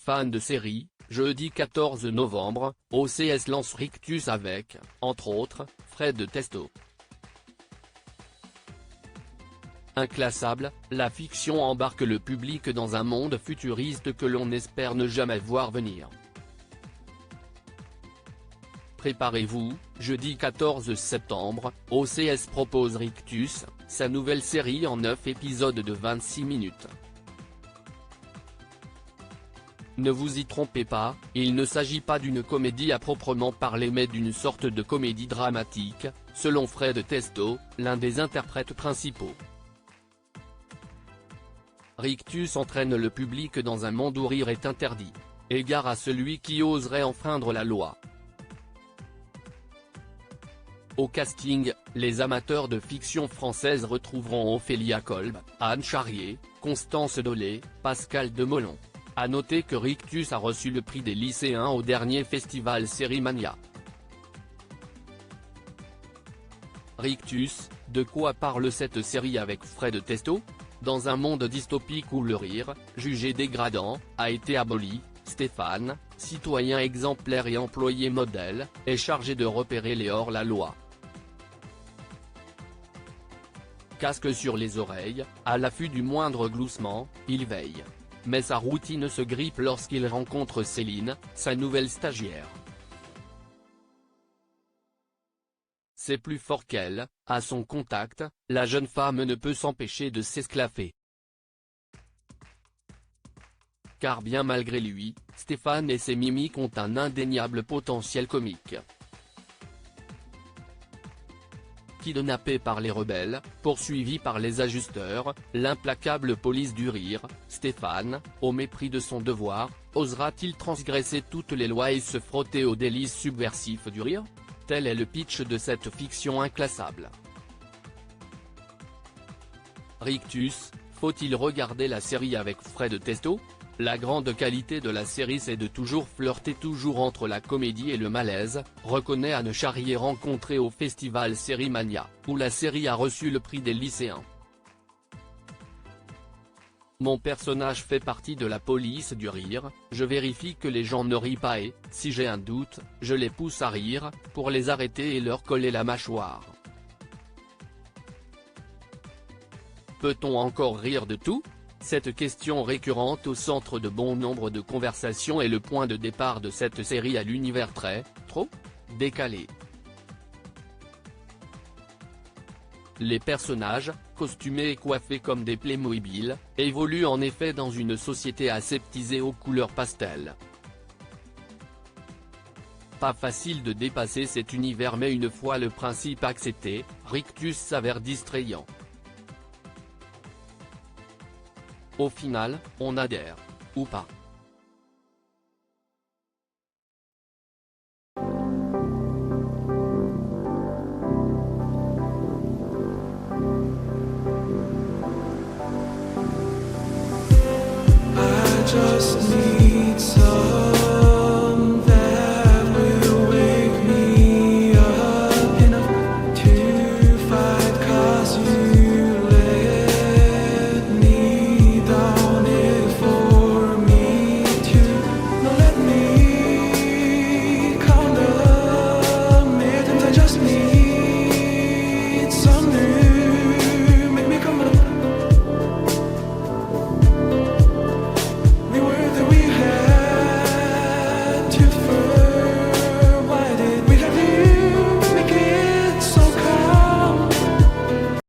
Fans de série, jeudi 14 novembre, OCS lance Rictus avec, entre autres, Fred Testo. Inclassable, la fiction embarque le public dans un monde futuriste que l'on espère ne jamais voir venir. Préparez-vous, jeudi 14 septembre, OCS propose Rictus, sa nouvelle série en 9 épisodes de 26 minutes. Ne vous y trompez pas, il ne s'agit pas d'une comédie à proprement parler mais d'une sorte de comédie dramatique, selon Fred Testo, l'un des interprètes principaux. Rictus entraîne le public dans un monde où rire est interdit. Égard à celui qui oserait enfreindre la loi. Au casting, les amateurs de fiction française retrouveront Ophélia Kolb, Anne Charrier, Constance Dolé, Pascal Demolon. À noter que Rictus a reçu le prix des lycéens au dernier festival Sérimania. Rictus, de quoi parle cette série avec Fred Testo? Dans un monde dystopique où le rire, jugé dégradant, a été aboli, Stéphane, citoyen exemplaire et employé modèle, est chargé de repérer les hors-la-loi. Casque sur les oreilles, à l'affût du moindre gloussement, il veille. Mais sa routine se grippe lorsqu'il rencontre Céline, sa nouvelle stagiaire. C'est plus fort qu'elle, à son contact, la jeune femme ne peut s'empêcher de s'esclaffer. Car bien malgré lui, Stéphane et ses mimiques ont un indéniable potentiel comique. Kidnappé par les rebelles, poursuivi par les ajusteurs, l'implacable police du rire, Stéphane, au mépris de son devoir, osera-t-il transgresser toutes les lois et se frotter aux délices subversifs du rire? Tel est le pitch de cette fiction inclassable. Rictus, faut-il regarder la série avec Fred Testo? La grande qualité de la série c'est de toujours flirter entre la comédie et le malaise, reconnaît Anne Charrier rencontrée au festival Sérimania, où la série a reçu le prix des lycéens. Mon personnage fait partie de la police du rire, je vérifie que les gens ne rient pas et, si j'ai un doute, je les pousse à rire, pour les arrêter et leur coller la mâchoire. Peut-on encore rire de tout? Cette question récurrente au centre de bon nombre de conversations est le point de départ de cette série à l'univers trop décalé. Les personnages, costumés et coiffés comme des Playmobil, évoluent en effet dans une société aseptisée aux couleurs pastel. Pas facile de dépasser cet univers mais une fois le principe accepté, Rictus s'avère distrayant. Au final, on adhère. Ou pas. Just